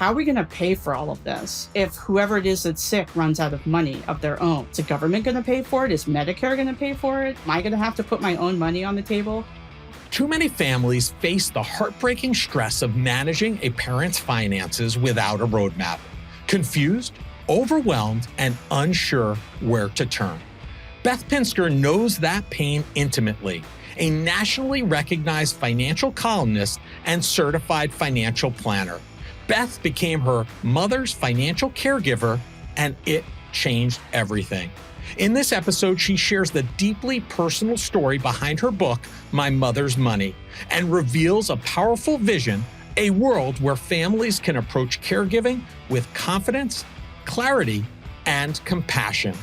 how are we going to pay for all of this if whoever it is that's sick runs out of money of their own? Is the government going to pay for it? Is Medicare going to pay for it? Am I going to have to put my own money on the table? Too many families face the heartbreaking stress of managing a parent's finances without a roadmap. Confused, overwhelmed, and unsure where to turn. Beth Pinsker knows that pain intimately, a nationally recognized financial columnist and certified financial planner. Beth became her mother's financial caregiver, and it changed everything. In this episode, she shares the deeply personal story behind her book, My Mother's Money, and reveals a powerful vision, a world where families can approach caregiving with confidence, clarity, and compassion.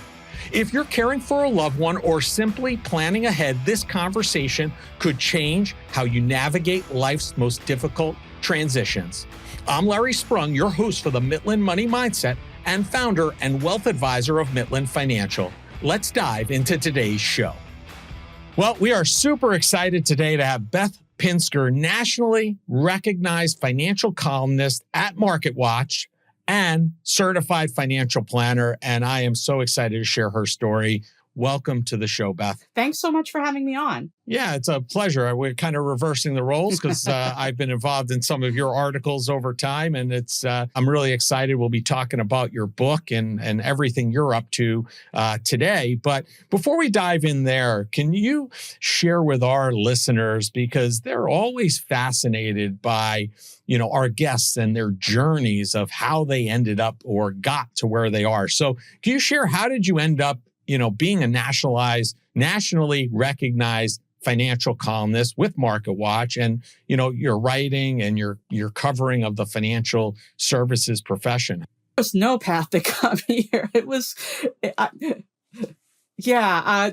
If you're caring for a loved one or simply planning ahead, this conversation could change how you navigate life's most difficult transitions. I'm Larry Sprung, your host for the Midland Money Mindset and founder and wealth advisor of Midland Financial. Let's dive into today's show. Well, we are super excited today to have Beth Pinsker, nationally recognized financial columnist at MarketWatch and certified financial planner. And I am so excited to share her story. Welcome to the show, Beth. Thanks so much for having me on. Yeah, it's a pleasure. We're kind of reversing the roles because I've been involved in some of your articles over time, and I'm really excited. We'll be talking about your book and everything you're up to today. But before we dive in there, can you share with our listeners, because they're always fascinated by our guests and their journeys of how they ended up or got to where they are. So can you share, how did you end up being a nationally recognized financial columnist with MarketWatch, and your writing and your covering of the financial services profession? There was no path that got me here. It was,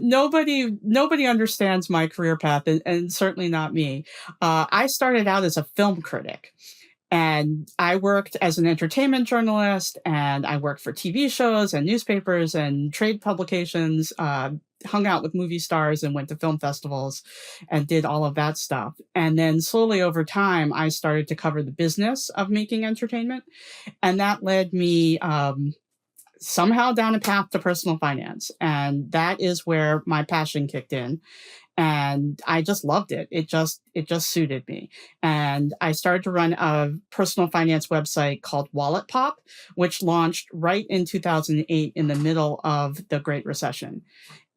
nobody understands my career path, and certainly not me. I started out as a film critic. And I worked as an entertainment journalist, and I worked for TV shows and newspapers and trade publications, hung out with movie stars and went to film festivals and did all of that stuff. And then slowly over time, I started to cover the business of making entertainment. And that led me somehow down a path to personal finance. And that is where my passion kicked in. And I just loved it. It just suited me. And I started to run a personal finance website called Wallet Pop, which launched right in 2008 in the middle of the Great Recession.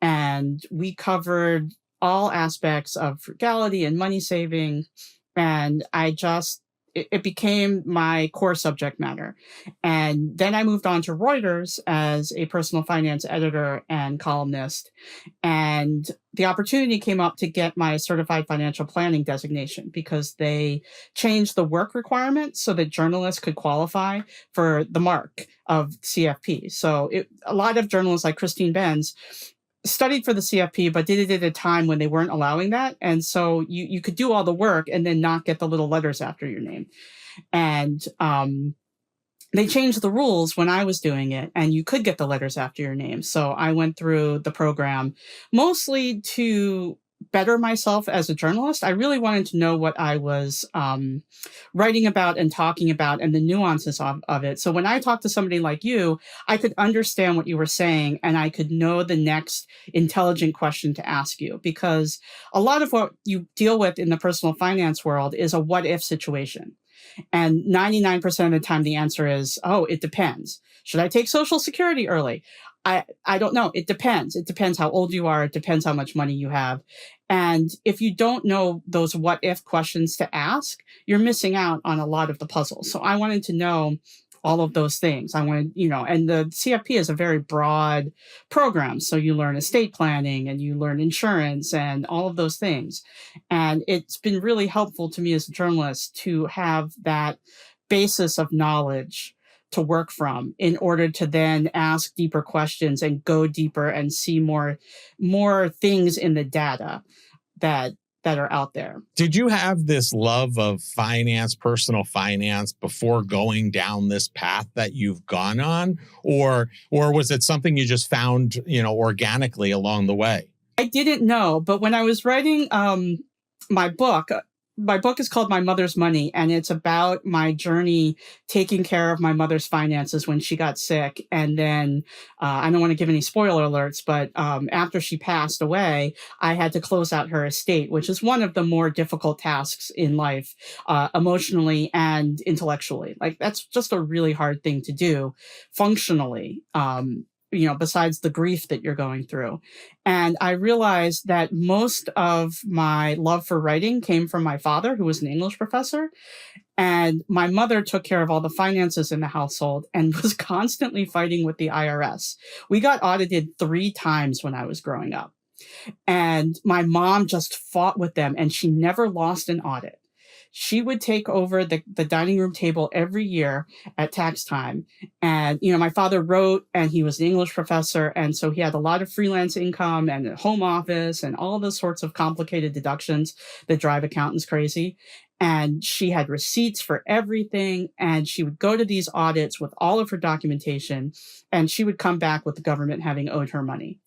And we covered all aspects of frugality and money saving. And it became my core subject matter. And then I moved on to Reuters as a personal finance editor and columnist. And the opportunity came up to get my certified financial planning designation because they changed the work requirement so that journalists could qualify for the mark of CFP. So a lot of journalists like Christine Benz studied for the CFP, but did it at a time when they weren't allowing that. And so you could do all the work and then not get the little letters after your name. And they changed the rules when I was doing it, and you could get the letters after your name. So I went through the program mostly to better myself as a journalist. I really wanted to know what I was writing about and talking about and the nuances of it. So when I talked to somebody like you, I could understand what you were saying, and I could know the next intelligent question to ask you, because a lot of what you deal with in the personal finance world is a what if situation. And 99% of the time, the answer is, oh, it depends. Should I take Social Security early? I don't know. It depends. It depends how old you are. It depends how much money you have. And if you don't know those what if questions to ask, you're missing out on a lot of the puzzle. So I wanted to know all of those things. I wanted, and the CFP is a very broad program. So you learn estate planning and you learn insurance and all of those things. And it's been really helpful to me as a journalist to have that basis of knowledge to work from in order to then ask deeper questions and go deeper and see more things in the data that are out there. Did you have this love of finance, personal finance, before going down this path that you've gone on? Or was it something you just found, organically along the way? I didn't know, but when I was writing my book, my book is called My Mother's Money, and it's about my journey taking care of my mother's finances when she got sick. And then I don't want to give any spoiler alerts, but after she passed away, I had to close out her estate, which is one of the more difficult tasks in life, emotionally and intellectually. Like, that's just a really hard thing to do functionally. Besides the grief that you're going through. And I realized that most of my love for writing came from my father, who was an English professor. And my mother took care of all the finances in the household and was constantly fighting with the IRS. We got audited 3 times when I was growing up. And my mom just fought with them, and she never lost an audit. She would take over the dining room table every year at tax time. And, my father wrote, and he was an English professor. And so he had a lot of freelance income and a home office and all those sorts of complicated deductions that drive accountants crazy. And she had receipts for everything. And she would go to these audits with all of her documentation, and she would come back with the government having owed her money.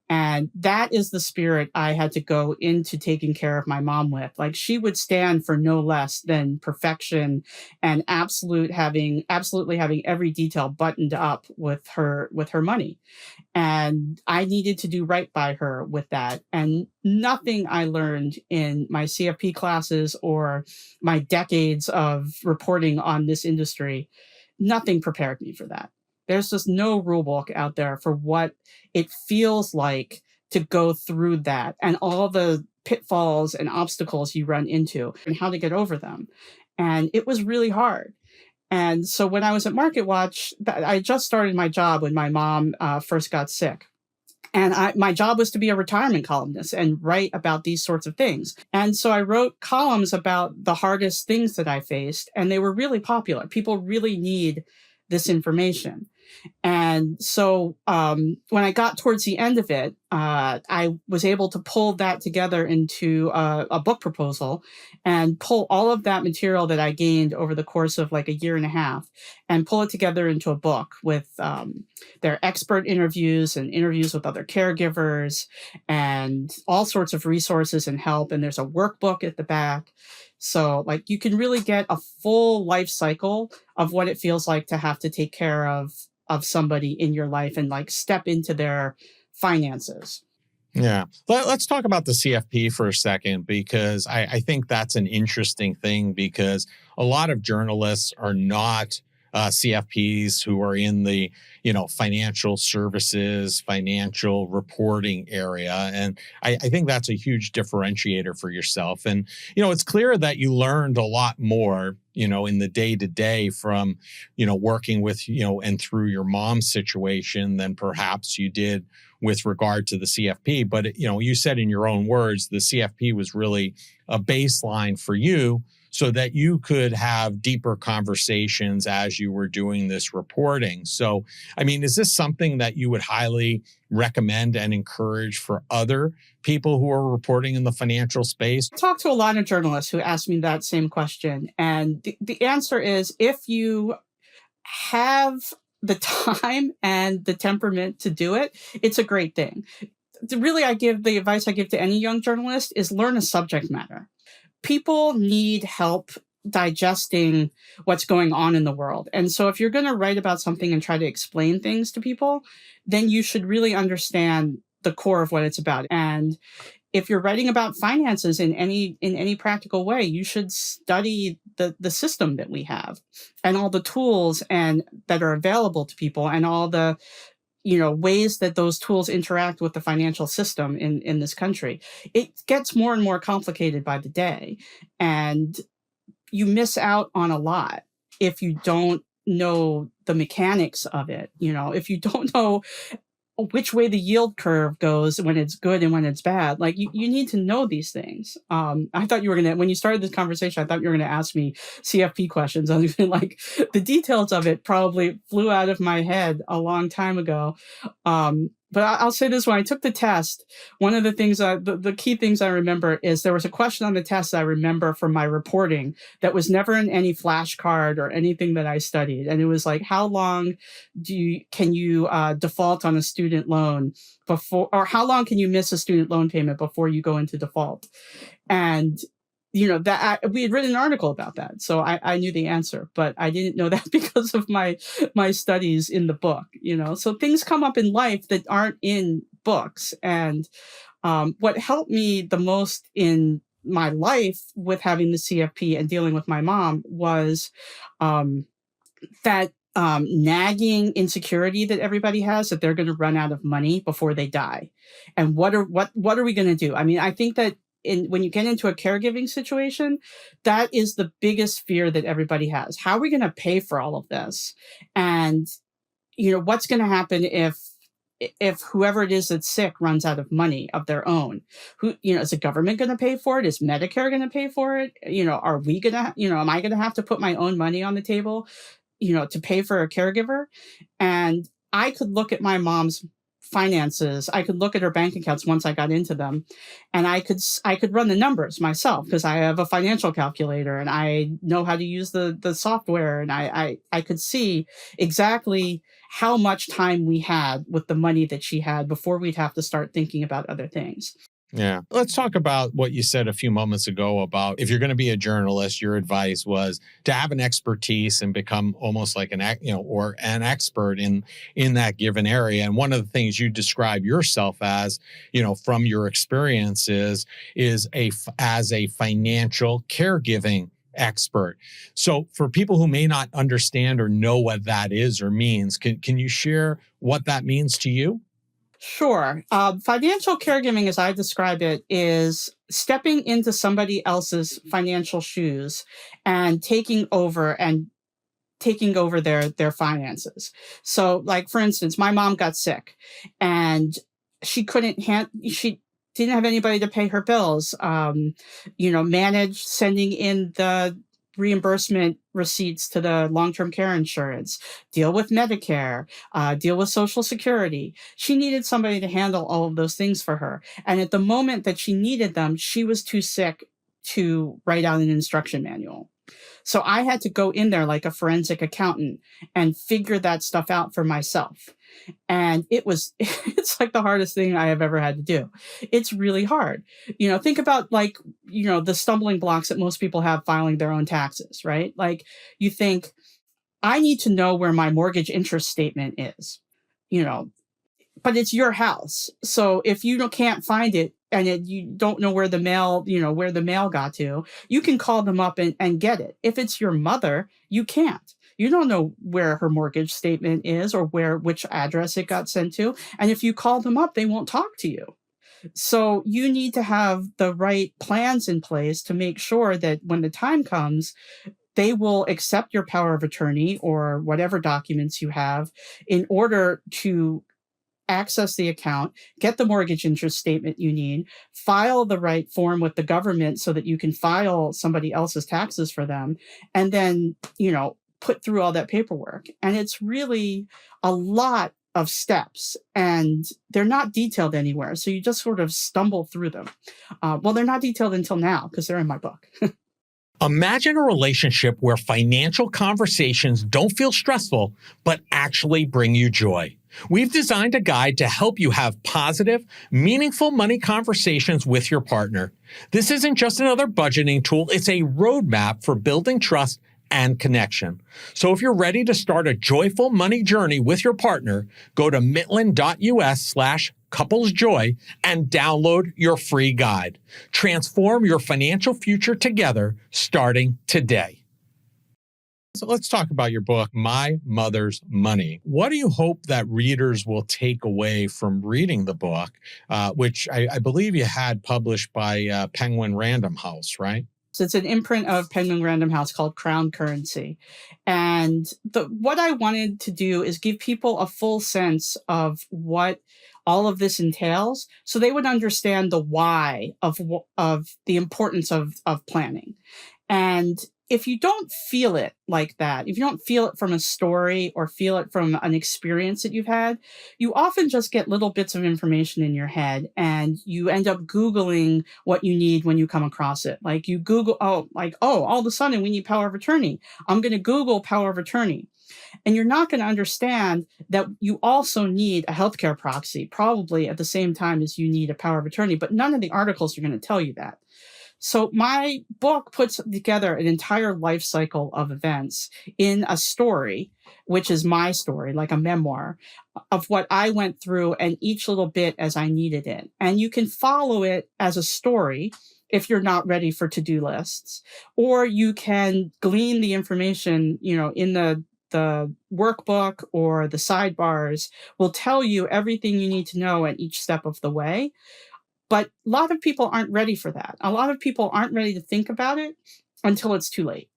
And that is the spirit I had to go into taking care of my mom with. Like, she would stand for no less than perfection and absolutely having every detail buttoned up with her money. And I needed to do right by her with that. And nothing I learned in my CFP classes or my decades of reporting on this industry, nothing prepared me for that. There's just no rule book out there for what it feels like to go through that and all the pitfalls and obstacles you run into and how to get over them. And it was really hard. And so when I was at MarketWatch, I just started my job when my mom first got sick. And my job was to be a retirement columnist and write about these sorts of things. And so I wrote columns about the hardest things that I faced, and they were really popular. People really need this information. And so when I got towards the end of it, I was able to pull that together into a book proposal and pull all of that material that I gained over the course of like a year and a half and pull it together into a book with their expert interviews and interviews with other caregivers and all sorts of resources and help. And there's a workbook at the back. So like you can really get a full life cycle of what it feels like to have to take care of somebody in your life and like step into their finances. Yeah. Let's talk about the CFP for a second, because I think that's an interesting thing, because a lot of journalists are not CFPs who are in the, financial services, financial reporting area. And I think that's a huge differentiator for yourself. And, it's clear that you learned a lot more, in the day-to-day from, working with, and through your mom's situation than perhaps you did with regard to the CFP. But, you said in your own words, the CFP was really a baseline for you so that you could have deeper conversations as you were doing this reporting. So, is this something that you would highly recommend and encourage for other people who are reporting in the financial space? I talked to a lot of journalists who asked me that same question. And the answer is, if you have the time and the temperament to do it, it's a great thing. Really, the advice I give to any young journalist is learn a subject matter. People need help digesting what's going on in the world. And so if you're going to write about something and try to explain things to people, then you should really understand the core of what it's about. And if you're writing about finances in any practical way, you should study the system that we have and all the tools and that are available to people and all the ways that those tools interact with the financial system in this country. It gets more and more complicated by the day, and you miss out on a lot if you don't know the mechanics of it. If you don't know which way the yield curve goes when it's good and when it's bad. Like you need to know these things. I thought you were when you started this conversation, I thought you were going to ask me CFP questions. I was like, the details of it probably flew out of my head a long time ago. But I'll say this: when I took the test, one of the things, the key things I remember is there was a question on the test I remember from my reporting that was never in any flashcard or anything that I studied. And it was like, how long can you default on a student loan before, or how long can you miss a student loan payment before you go into default? And we had written an article about that, so I knew the answer, but I didn't know that because of my studies in the book. So things come up in life that aren't in books, and what helped me the most in my life with having the CFP and dealing with my mom was that nagging insecurity that everybody has, that they're going to run out of money before they die. And what are we going to do? I mean, I think that when you get into a caregiving situation, that is the biggest fear that everybody has. How are we going to pay for all of this? And, what's going to happen if whoever it is that's sick runs out of money of their own? Is the government going to pay for it? Is Medicare going to pay for it? Are we going to, am I going to have to put my own money on the table, to pay for a caregiver? And I could look at my mom's finances. I could look at her bank accounts once I got into them, and I could run the numbers myself because I have a financial calculator and I know how to use the software, and I could see exactly how much time we had with the money that she had before we'd have to start thinking about other things. Yeah. Let's talk about what you said a few moments ago about if you're going to be a journalist, your advice was to have an expertise and become almost like an expert in that given area. And one of the things you describe yourself as, from your experiences is as a financial caregiving expert. So for people who may not understand or know what that is or means, can you share what that means to you? Sure. Financial caregiving, as I describe it, is stepping into somebody else's financial shoes and taking over their finances. So, like, for instance, my mom got sick and she didn't have anybody to pay her bills, manage sending in the reimbursement receipts to the long-term care insurance, deal with Medicare, deal with Social Security. She needed somebody to handle all of those things for her. And at the moment that she needed them, she was too sick to write out an instruction manual. So I had to go in there like a forensic accountant and figure that stuff out for myself. And it's like the hardest thing I have ever had to do. It's really hard. Think about the stumbling blocks that most people have filing their own taxes, right? Like you think, I need to know where my mortgage interest statement is, but it's your house. So if you can't find it and you don't know where the mail got to, you can call them up and get it. If it's your mother, you can't. You don't know where her mortgage statement is or which address it got sent to. And if you call them up, they won't talk to you. So you need to have the right plans in place to make sure that when the time comes, they will accept your power of attorney or whatever documents you have in order to access the account, get the mortgage interest statement you need, file the right form with the government so that you can file somebody else's taxes for them, and then, put through all that paperwork. And it's really a lot of steps, and they're not detailed anywhere. So you just sort of stumble through them. Well, they're not detailed until now because they're in my book. Imagine a relationship where financial conversations don't feel stressful, but actually bring you joy. We've designed a guide to help you have positive, meaningful money conversations with your partner. This isn't just another budgeting tool. It's a roadmap for building trust and connection. So if you're ready to start a joyful money journey with your partner, go to Mitland.us/couplesjoy and download your free guide. Transform your financial future together, starting today. So let's talk about your book, My Mother's Money. What do you hope that readers will take away from reading the book, which I believe you had published by Penguin Random House, right? So it's an imprint of Penguin Random House called Crown Currency. And what I wanted to do is give people a full sense of what all of this entails so they would understand the why of the importance of planning. And if you don't feel it like that, if you don't feel it from a story or feel it from an experience that you've had, you often just get little bits of information in your head and you end up Googling what you need when you come across it. Like you Google, all of a sudden we need power of attorney. I'm going to Google power of attorney. And you're not going to understand that you also need a healthcare proxy, probably at the same time as you need a power of attorney, but none of the articles are going to tell you that. So my book puts together an entire life cycle of events in a story, which is my story, like a memoir of what I went through and each little bit as I needed it. And you can follow it as a story if you're not ready for to-do lists, or you can glean the information, in the workbook, or the sidebars will tell you everything you need to know at each step of the way. But a lot of people aren't ready for that. A lot of people aren't ready to think about it until it's too late.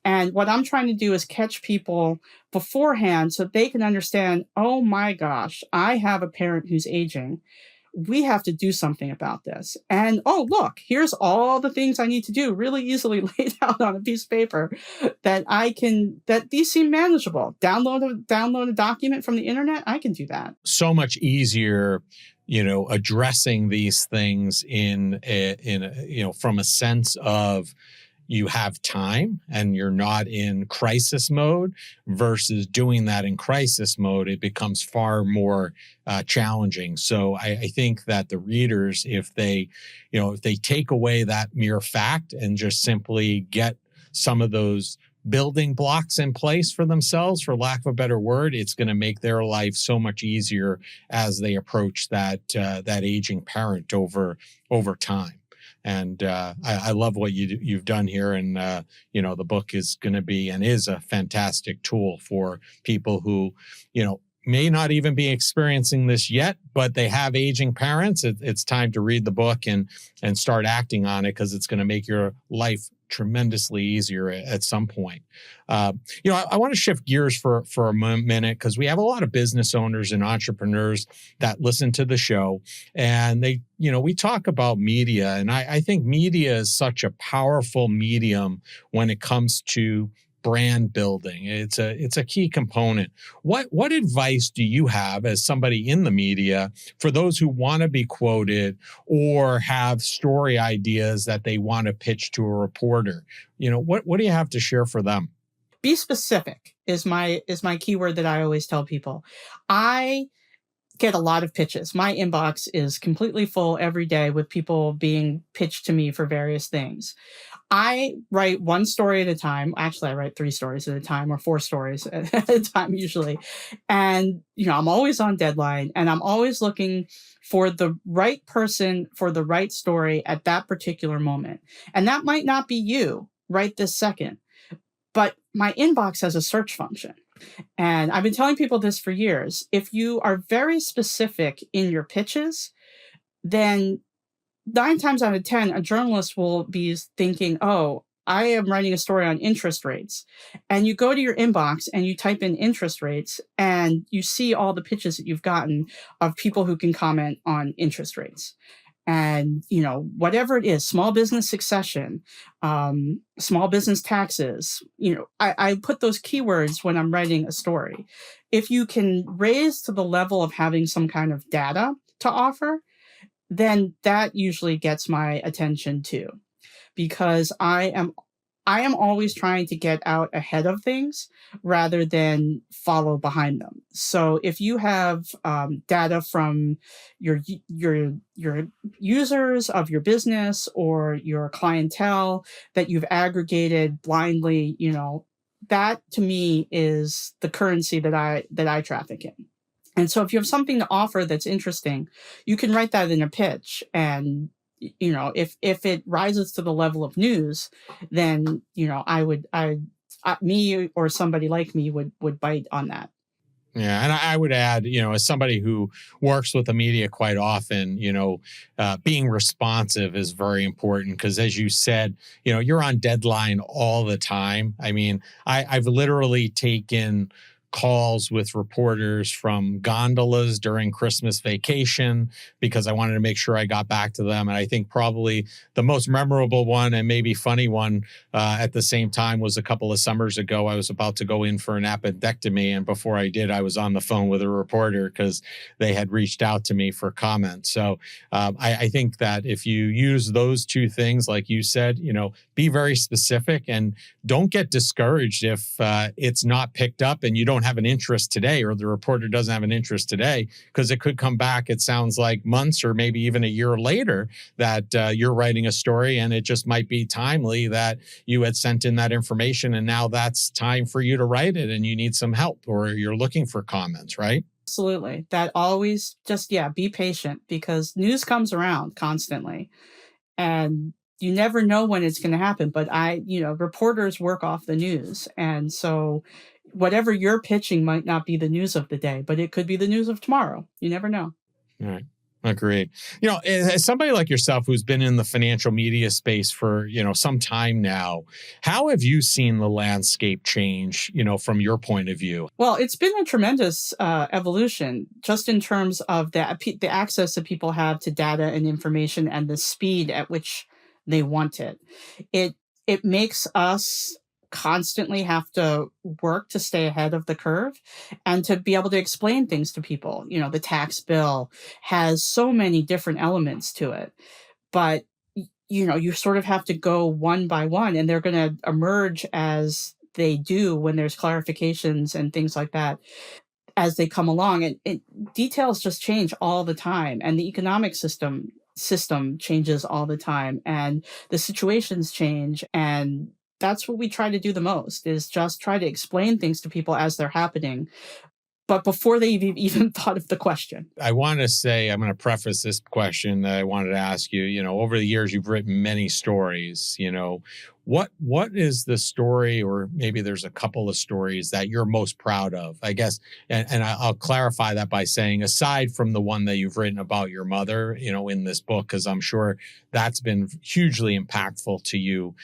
And what I'm trying to do is catch people beforehand so they can understand, oh my gosh, I have a parent who's aging. We have to do something about this. And oh, look, here's all the things I need to do really easily laid out on a piece of paper that these seem manageable. Download a document from the internet. I can do that. So much easier, addressing these things from a sense of you have time and you're not in crisis mode versus doing that in crisis mode. It becomes far more challenging. So I think that the readers, if they take away that mere fact and just simply get some of those building blocks in place for themselves, for lack of a better word, it's going to make their life so much easier as they approach that aging parent over time. And I love what you've done here. And, the book is going to be and is a fantastic tool for people who, may not even be experiencing this yet, but they have aging parents. It's time to read the book and start acting on it, because it's going to make your life tremendously easier at some point. I want to shift gears for a minute, because we have a lot of business owners and entrepreneurs that listen to the show, and we talk about media, and I think media is such a powerful medium when it comes to brand building. It's a key component. What advice do you have as somebody in the media for those who want to be quoted or have story ideas that they want to pitch to a reporter? What do you have to share for them? Be specific is my keyword that I always tell people. I get a lot of pitches. My inbox is completely full every day with people being pitched to me for various things. I write one story at a time. Actually, I write 3 stories at a time, or 4 stories at a time usually. And, I'm always on deadline, and I'm always looking for the right person for the right story at that particular moment. And that might not be you right this second, but my inbox has a search function. And I've been telling people this for years. If you are very specific in your pitches, then 9 times out of 10, a journalist will be thinking, oh, I am writing a story on interest rates. And you go to your inbox and you type in interest rates, and you see all the pitches that you've gotten of people who can comment on interest rates. And, whatever it is, small business succession, small business taxes, I put those keywords when I'm writing a story. If you can raise to the level of having some kind of data to offer, then that usually gets my attention too, because I am always trying to get out ahead of things rather than follow behind them. So if you have data from your users of your business or your clientele that you've aggregated blindly, that to me is the currency that I traffic in. And so if you have something to offer that's interesting, you can write that in a pitch. And, if it rises to the level of news, then, me or somebody like me would bite on that. Yeah. And I would add, as somebody who works with the media quite often, being responsive is very important, because as you said, you're on deadline all the time. I mean, I've literally taken calls with reporters from gondolas during Christmas vacation because I wanted to make sure I got back to them. And I think probably the most memorable one and maybe funny one at the same time was a couple of summers ago. I was about to go in for an appendectomy. And before I did, I was on the phone with a reporter because they had reached out to me for comment. So I think that if you use those 2 things, like you said, be very specific and don't get discouraged if it's not picked up and you don't don't have an interest today, or the reporter doesn't have an interest today, because it could come back, it sounds like months or maybe even a year later, that you're writing a story, and it just might be timely that you had sent in that information, and now that's time for you to write it and you need some help, or you're looking for comments, right? Absolutely. That always just, yeah, be patient because news comes around constantly and you never know when it's going to happen. But reporters work off the news. And so whatever you're pitching might not be the news of the day, but it could be the news of tomorrow. You never know. All right. Agreed. As somebody like yourself who's been in the financial media space for, some time now, how have you seen the landscape change, from your point of view? Well, it's been a tremendous evolution just in terms of the access that people have to data and information and the speed at which they want it. It makes us constantly have to work to stay ahead of the curve and to be able to explain things to people. The tax bill has so many different elements to it, but you sort of have to go one by one, and they're going to emerge as they do when there's clarifications and things like that as they come along. And details just change all the time, and the economic system changes all the time, and the situations change. And that's what we try to do the most, is just try to explain things to people as they're happening, but before they've even thought of the question. I want to say, I'm going to preface this question that I wanted to ask you. Over the years, you've written many stories. What is the story, or maybe there's a couple of stories that you're most proud of, I guess? And I'll clarify that by saying, aside from the one that you've written about your mother, in this book, because I'm sure that's been hugely impactful to you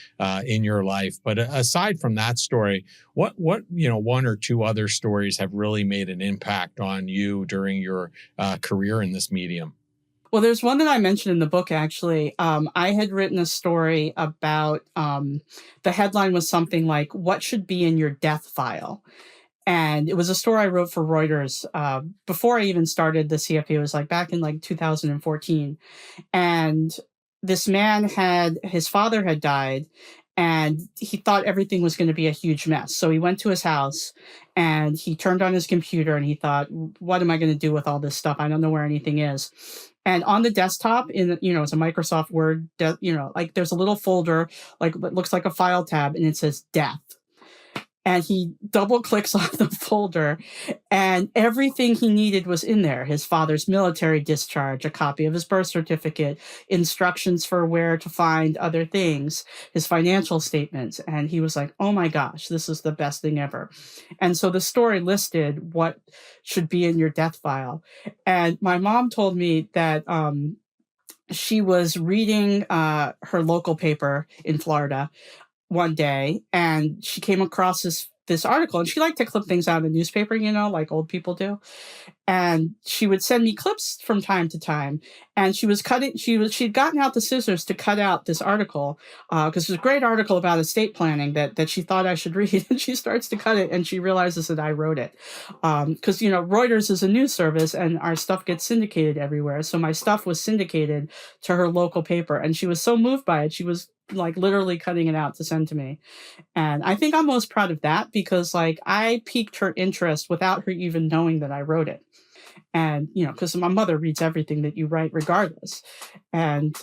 in your life. But aside from that story, what one or two other stories have really made an impact on you during your career in this medium? Well, there's one that I mentioned in the book, actually. I had written a story about, the headline was something like, "What should be in your death file?" And it was a story I wrote for Reuters before I even started the CFP. It was back in 2014. And this man his father had died, and he thought everything was going to be a huge mess. So he went to his house and he turned on his computer and he thought, what am I going to do with all this stuff? I don't know where anything is. And on the desktop, it's a Microsoft Word, there's a little folder, it looks like a file tab, and it says death. And he double clicks on the folder, and everything he needed was in there. His father's military discharge, a copy of his birth certificate, instructions for where to find other things, his financial statements. And he was like, oh my gosh, this is the best thing ever. And so the story listed what should be in your death file. And my mom told me that she was reading her local paper in Florida one day, and she came across this article, and she liked to clip things out of the newspaper, like old people do. And she would send me clips from time to time. And she'd gotten out the scissors to cut out this article, because it was a great article about estate planning that she thought I should read. And she starts to cut it, and she realizes that I wrote it. Because, Reuters is a news service, and our stuff gets syndicated everywhere. So my stuff was syndicated to her local paper. And she was so moved by it, she was literally cutting it out to send to me. And I think I'm most proud of that, because I piqued her interest without her even knowing that I wrote it. And, because my mother reads everything that you write regardless. And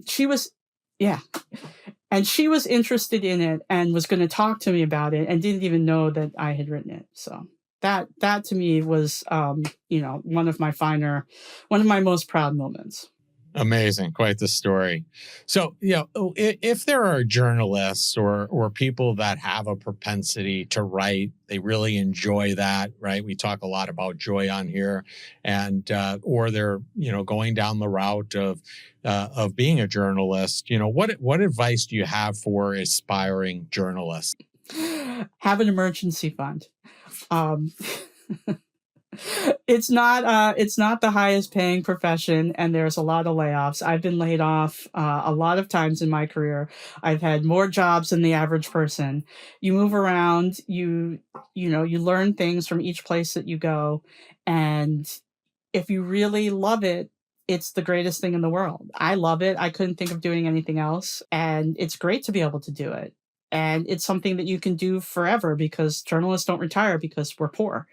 she was interested in it and was going to talk to me about it and didn't even know that I had written it. So that to me was, one of my most proud moments. Amazing. Quite the story. So, if there are journalists or people that have a propensity to write, they really enjoy that, right? We talk a lot about joy on here, and or they're, going down the route of being a journalist. What advice do you have for aspiring journalists? Have an emergency fund. It's not the highest paying profession, and there's a lot of layoffs. I've been laid off a lot of times in my career. I've had more jobs than the average person. You move around, you learn things from each place that you go, and if you really love it, it's the greatest thing in the world. I love it. I couldn't think of doing anything else, and it's great to be able to do it. And it's something that you can do forever because journalists don't retire because we're poor.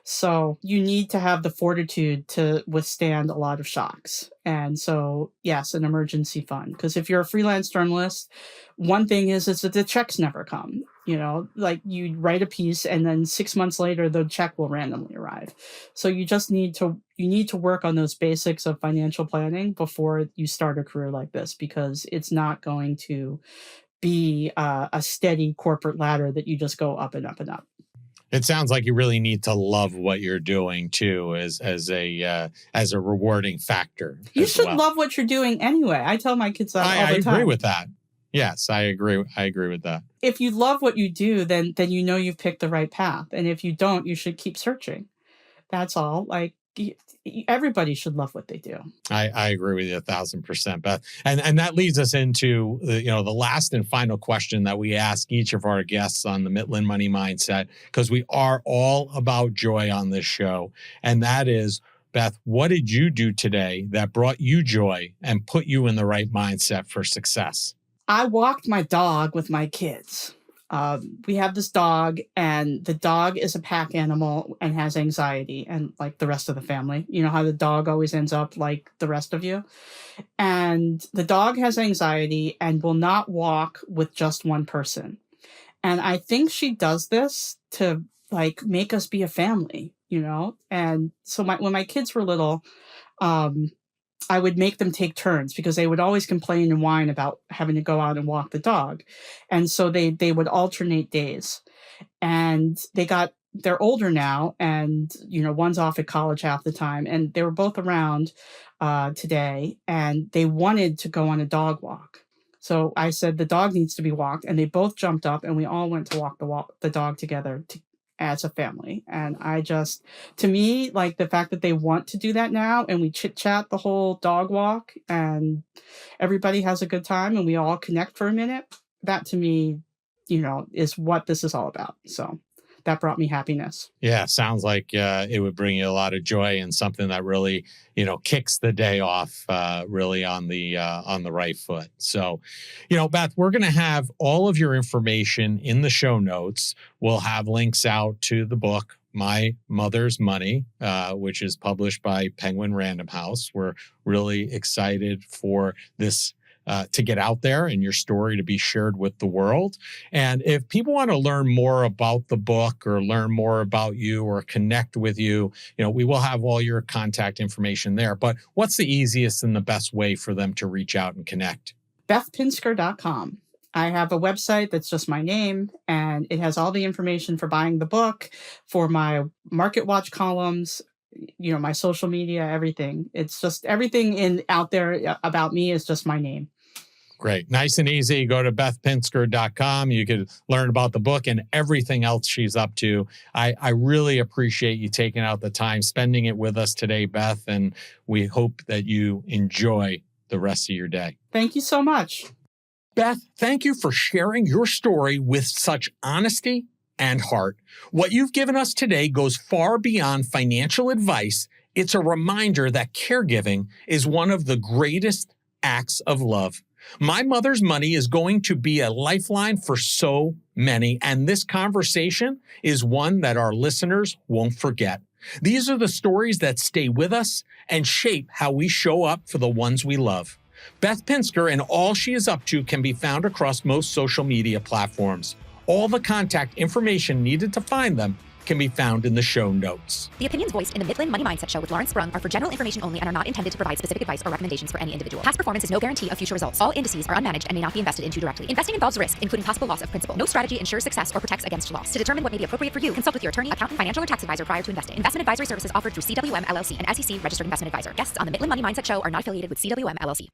So you need to have the fortitude to withstand a lot of shocks. And so, yes, an emergency fund. Because if you're a freelance journalist, one thing is that the checks never come. Like you write a piece and then 6 months later, the check will randomly arrive. So you just need to work on those basics of financial planning before you start a career like this, because it's not going to be a steady corporate ladder that you just go up and up and up. It sounds like you really need to love what you're doing too, as a rewarding factor. You should love what you're doing anyway. I tell my kids that all the time. I agree with that. Yes, I agree. I agree with that. If you love what you do, then you know you've picked the right path. And if you don't, you should keep searching. That's all. Like everybody should love what they do. I agree with you 1,000%, Beth. And that leads us into the last and final question that we ask each of our guests on the Midland Money Mindset, because we are all about joy on this show. And that is, Beth, what did you do today that brought you joy and put you in the right mindset for success? I walked my dog with my kids. We have this dog, and the dog is a pack animal and has anxiety, and like the rest of the family. You know how the dog always ends up like the rest of you? And the dog has anxiety and will not walk with just one person. And I think she does this to like make us be a family, And so when my kids were little, I would make them take turns because they would always complain and whine about having to go out and walk the dog. And so they would alternate days. And they're older now, and, one's off at college half the time. And they were both around today, and they wanted to go on a dog walk. So I said, the dog needs to be walked. And they both jumped up, and we all went to walk the dog together as a family. And to me, like the fact that they want to do that now, and we chit chat the whole dog walk and everybody has a good time and we all connect for a minute, that to me, is what this is all about. So that brought me happiness. Yeah, sounds like it would bring you a lot of joy and something that really, kicks the day off really on the right foot. So, Beth, we're going to have all of your information in the show notes. We'll have links out to the book, My Mother's Money, which is published by Penguin Random House. We're really excited for this to get out there and your story to be shared with the world. And if people want to learn more about the book or learn more about you or connect with you, we will have all your contact information there. But what's the easiest and the best way for them to reach out and connect? BethPinsker.com. I have a website that's just my name, and it has all the information for buying the book, for my Market Watch columns, my social media, everything. It's just everything out there about me is just my name. Great. Nice and easy. Go to BethPinsker.com. You can learn about the book and everything else she's up to. I really appreciate you taking out the time, spending it with us today, Beth, and we hope that you enjoy the rest of your day. Thank you so much. Beth, thank you for sharing your story with such honesty and heart. What you've given us today goes far beyond financial advice. It's a reminder that caregiving is one of the greatest acts of love. My Mother's Money is going to be a lifeline for so many, and this conversation is one that our listeners won't forget. These are the stories that stay with us and shape how we show up for the ones we love. Beth Pinsker and all she is up to can be found across most social media platforms. All the contact information needed to find them can be found in the show notes. The opinions voiced in the Midland Money Mindset Show with Lawrence Sprung are for general information only and are not intended to provide specific advice or recommendations for any individual. Past performance is no guarantee of future results. All indices are unmanaged and may not be invested into directly. Investing involves risk, including possible loss of principal. No strategy ensures success or protects against loss. To determine what may be appropriate for you, consult with your attorney, accountant, financial, or tax advisor prior to investing. Investment advisory services offered through CWM LLC, an SEC registered investment advisor. Guests on the Midland Money Mindset Show are not affiliated with CWM LLC.